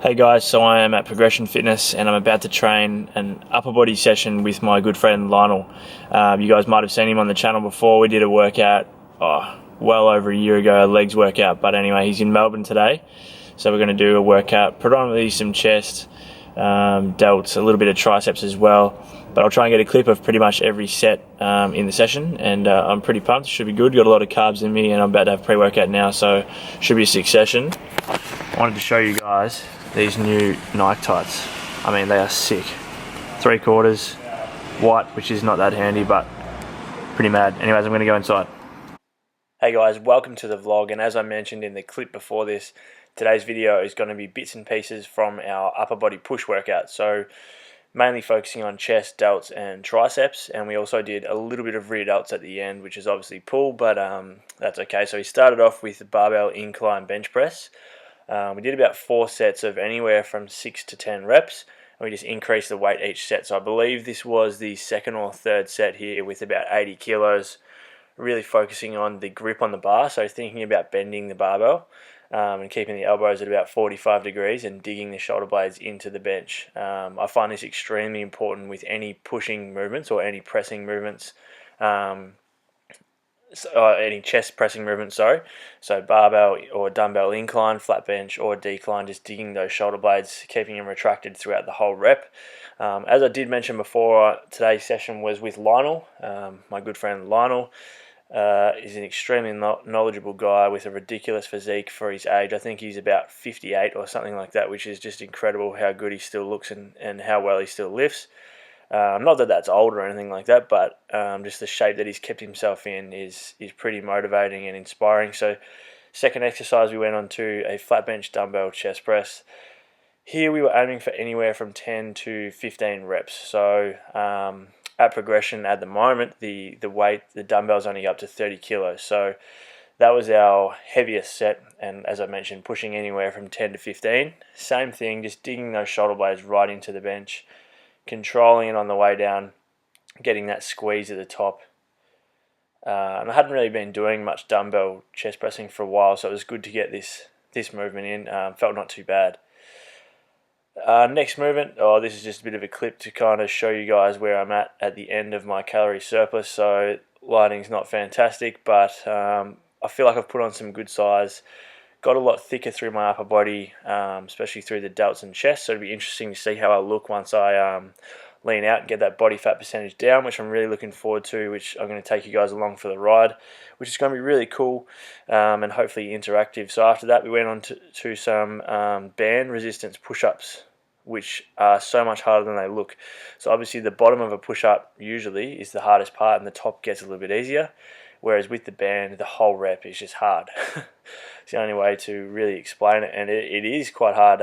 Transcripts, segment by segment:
Hey guys, so I am at Progression Fitness and I'm about to train an upper body session with my good friend Lionel. You guys might have seen him on the channel before. We did a workout well over a year ago, a legs workout, but anyway, he's in Melbourne today. So we're going to do a workout, predominantly some chest, delts, a little bit of triceps as well. But I'll try and get a clip of pretty much every set in the session, and I'm pretty pumped. Should be good. Got a lot of carbs in me and I'm about to have pre-workout now, so should be a sick session. I wanted to show you guys these new Nike tights. I mean, they are sick. 3/4 white, which is not that handy, but pretty mad. Anyways, I'm going to go inside. Hey guys, welcome to the vlog, and as I mentioned in the clip before this, today's video is going to be bits and pieces from our upper body push workout. So mainly focusing on chest, delts and triceps, and we also did a little bit of rear delts at the end, which is obviously pull, but that's okay. So we started off with the barbell incline bench press. We did about 4 sets of anywhere from 6 to 10 reps, and we just increased the weight each set. So I believe this was the second or third set here with about 80 kilos, really focusing on the grip on the bar, so thinking about bending the barbell and keeping the elbows at about 45 degrees and digging the shoulder blades into the bench. I find this extremely important with any pushing movements or any pressing movements, any chest pressing movement, sorry. So barbell or dumbbell incline, flat bench or decline, just digging those shoulder blades, keeping them retracted throughout the whole rep. As I did mention before, today's session was with Lionel, my good friend Lionel. Is an extremely knowledgeable guy with a ridiculous physique for his age. I think he's about 58 or something like that, which is just incredible how good he still looks and how well he still lifts. Not that that's old or anything like that, but just the shape that he's kept himself in is pretty motivating and inspiring. So second exercise, we went on to a flat bench dumbbell chest press. Here we were aiming for anywhere from 10 to 15 reps. So at Progression at the moment, the weight, the dumbbell's only up to 30 kilos. So that was our heaviest set, and as I mentioned, pushing anywhere from 10 to 15. Same thing, just digging those shoulder blades right into the bench, controlling it on the way down, getting that squeeze at the top. And I hadn't really been doing much dumbbell chest pressing for a while, so it was good to get this movement in. Felt not too bad. Next movement, this is just a bit of a clip to kind of show you guys where I'm at the end of my calorie surplus. So lighting's not fantastic, but I feel like I've put on some good size. Got a lot thicker through my upper body, especially through the delts and chest. So it'll be interesting to see how I look once I lean out and get that body fat percentage down, which I'm really looking forward to, which I'm going to take you guys along for the ride, which is going to be really cool and hopefully interactive. So after that, we went on to some band resistance push-ups, which are so much harder than they look. So obviously the bottom of a push-up usually is the hardest part and the top gets a little bit easier, whereas with the band, the whole rep is just hard. It's the only way to really explain it, and it is quite hard.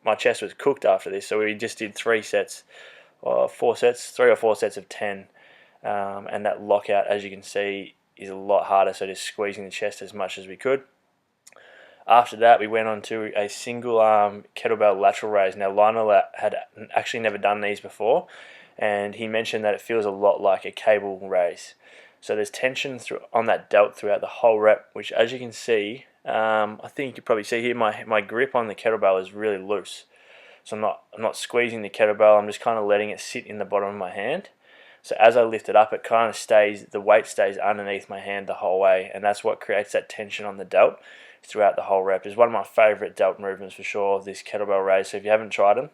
My chest was cooked after this, so we just did 3 or 4 sets of 10, and that lockout, as you can see, is a lot harder, so just squeezing the chest as much as we could. After that, we went on to a single arm kettlebell lateral raise. Now, Lionel had actually never done these before, and he mentioned that it feels a lot like a cable raise. So there's tension on that delt throughout the whole rep, which, as you can see, I think you can probably see here, my grip on the kettlebell is really loose. So I'm not squeezing the kettlebell, I'm just kind of letting it sit in the bottom of my hand. So as I lift it up, it kind of the weight stays underneath my hand the whole way, and that's what creates that tension on the delt throughout the whole rep. It's one of my favorite delt movements for sure, this kettlebell raise. So if you haven't tried them,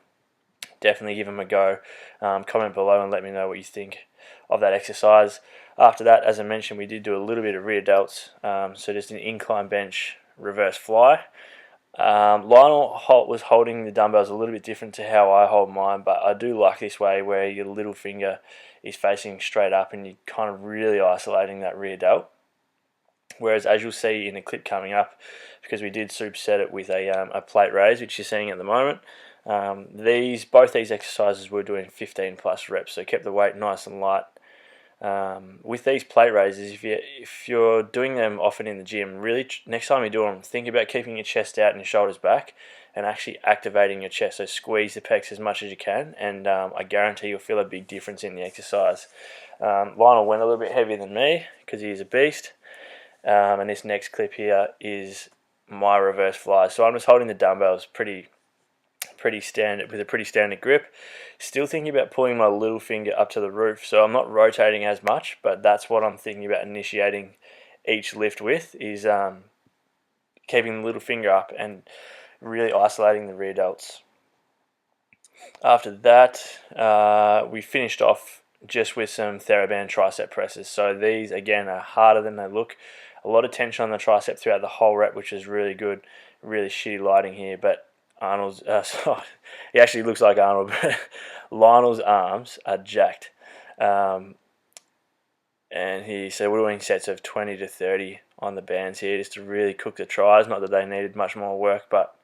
definitely give them a go. Comment below and let me know what you think of that exercise. After that, as I mentioned, we did do a little bit of rear delts, so just an incline bench reverse fly. Lionel was holding the dumbbells a little bit different to how I hold mine, but I do like this way where your little finger is facing straight up and you're kind of really isolating that rear delt. Whereas, as you'll see in the clip coming up, because we did superset it with a plate raise, which you're seeing at the moment, both these exercises we're doing 15 plus reps, so kept the weight nice and light. With these plate raises, if you're doing them often in the gym, really next time you do them, think about keeping your chest out and your shoulders back and actually activating your chest. So squeeze the pecs as much as you can, and I guarantee you'll feel a big difference in the exercise. Lionel went a little bit heavier than me because he's a beast. And this next clip here is my reverse fly. So I'm just holding the dumbbells pretty standard, with a pretty standard grip. Still thinking about pulling my little finger up to the roof, so I'm not rotating as much, but that's what I'm thinking about initiating each lift with, is keeping the little finger up and really isolating the rear delts. After that, we finished off just with some TheraBand tricep presses. So these, again, are harder than they look. A lot of tension on the tricep throughout the whole rep, which is really good. Really shitty lighting here, but Arnold's, he actually looks like Arnold, but Lionel's arms are jacked. And he said we're doing sets of 20 to 30 on the bands here just to really cook the tries. Not that they needed much more work, but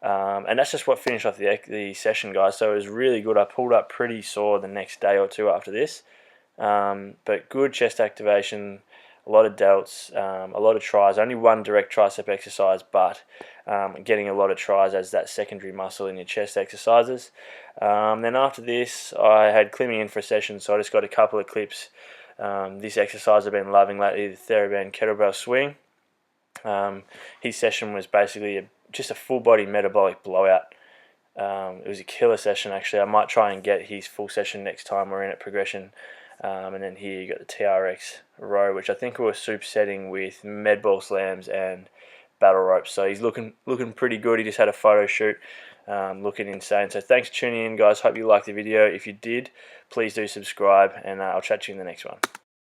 and that's just what finished off the session, guys. So it was really good. I pulled up pretty sore the next day or two after this, but good chest activation, a lot of delts, a lot of tries. Only one direct tricep exercise, but getting a lot of tries as that secondary muscle in your chest exercises. Then after this, I had Climmy in for a session, so I just got a couple of clips. This exercise I've been loving lately, the TheraBand kettlebell swing. His session was basically just a full body metabolic blowout. It was a killer session, actually. I might try and get his full session next time we're in at progression. And then here you got the TRX row, which I think we were supersetting with med ball slams and battle ropes. So he's looking pretty good. He just had a photo shoot, looking insane. So thanks for tuning in, guys. Hope you liked the video. If you did, please do subscribe, and I'll chat to you in the next one.